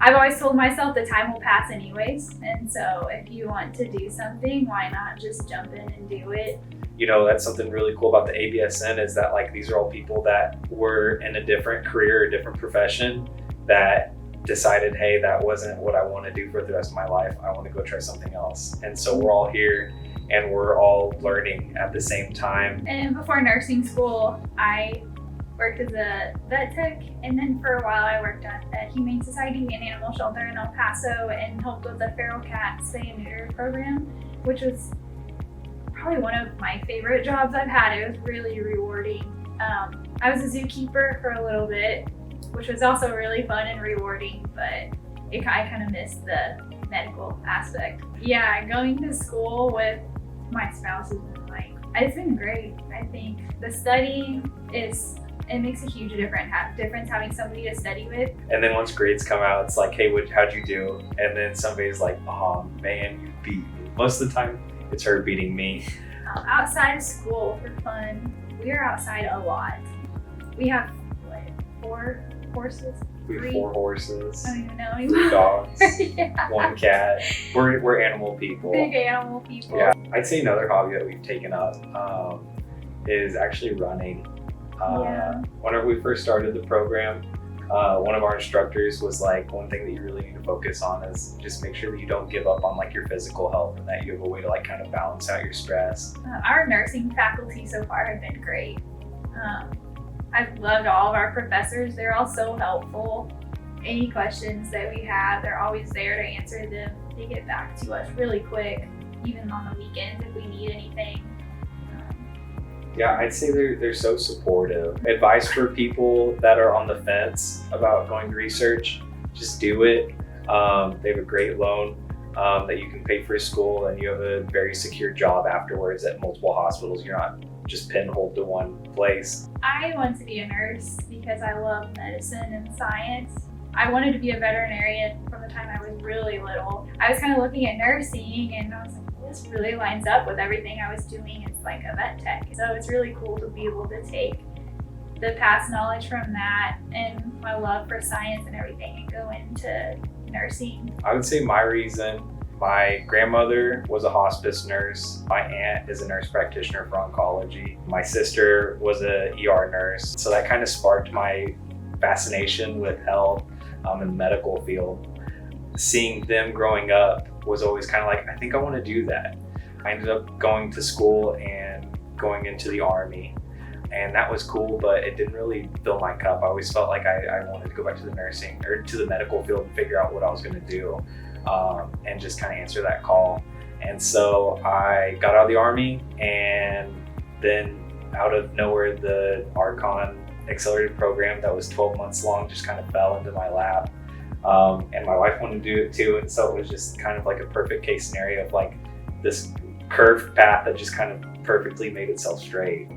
I've always told myself the time will pass anyways. And so if you want to do something, why not just jump in and do it? That's something really cool about the ABSN is that like these are all people that were in a different career, a different profession that decided, hey, that wasn't what I want to do for the rest of my life. I want to go try something else. And so we're all here and we're all learning at the same time. And before nursing school, I worked as a vet tech, and then for a while I worked at a humane society and animal shelter in El Paso and helped with the feral cat spay and neuter program, which was probably one of my favorite jobs I've had. It was really rewarding. I was a zookeeper for a little bit, which was also really fun and rewarding, but I kind of missed the medical aspect. Yeah, going to school with my spouse has been it's been great. I think the studying it makes a huge difference having somebody to study with. And then once grades come out, it's like, hey, how'd you do? And then somebody's like, oh man, you beat me. Most of the time, it's her beating me. Outside of school for fun, we are outside a lot. We have, 4 horses? We have 4 horses. I don't even know 3 anymore. dogs, Yeah. 1 cat. We're animal people. Big animal people. Yeah, I'd say another hobby that we've taken up is actually running. Whenever we first started the program, one of our instructors was like, one thing that you really need to focus on is just make sure that you don't give up on like your physical health and that you have a way to like kind of balance out your stress. Our nursing faculty so far have been great. I've loved all of our professors. They're all so helpful. Any questions that we have, they're always there to answer them. They get back to us really quick, even on the weekends if we need anything. Yeah, I'd say they're so supportive. Advice for people that are on the fence about going to research, just do it. They have a great loan that you can pay for school, and you have a very secure job afterwards at multiple hospitals. You're not just pinholed to one place. I want to be a nurse because I love medicine and science. I wanted to be a veterinarian from the time I was really little. I was kind of looking at nursing and I was like, this really lines up with everything I was doing. It's like a vet tech. So it's really cool to be able to take the past knowledge from that and my love for science and everything and go into nursing. I would say my reason, my grandmother was a hospice nurse. My aunt is a nurse practitioner for oncology. My sister was a ER nurse. So that kind of sparked my fascination with health in the medical field. Seeing them growing up was always kind of like, I think I want to do that. I ended up going to school and going into the Army, and that was cool, but it didn't really fill my cup. I always felt like I wanted to go back to the nursing or to the medical field and figure out what I was going to do and just kind of answer that call. And so I got out of the Army, and then out of nowhere, the RCoN accelerated program that was 12 months long just kind of fell into my lap. And my wife wanted to do it too, and so it was just kind of like a perfect case scenario of like this curved path that just kind of perfectly made itself straight.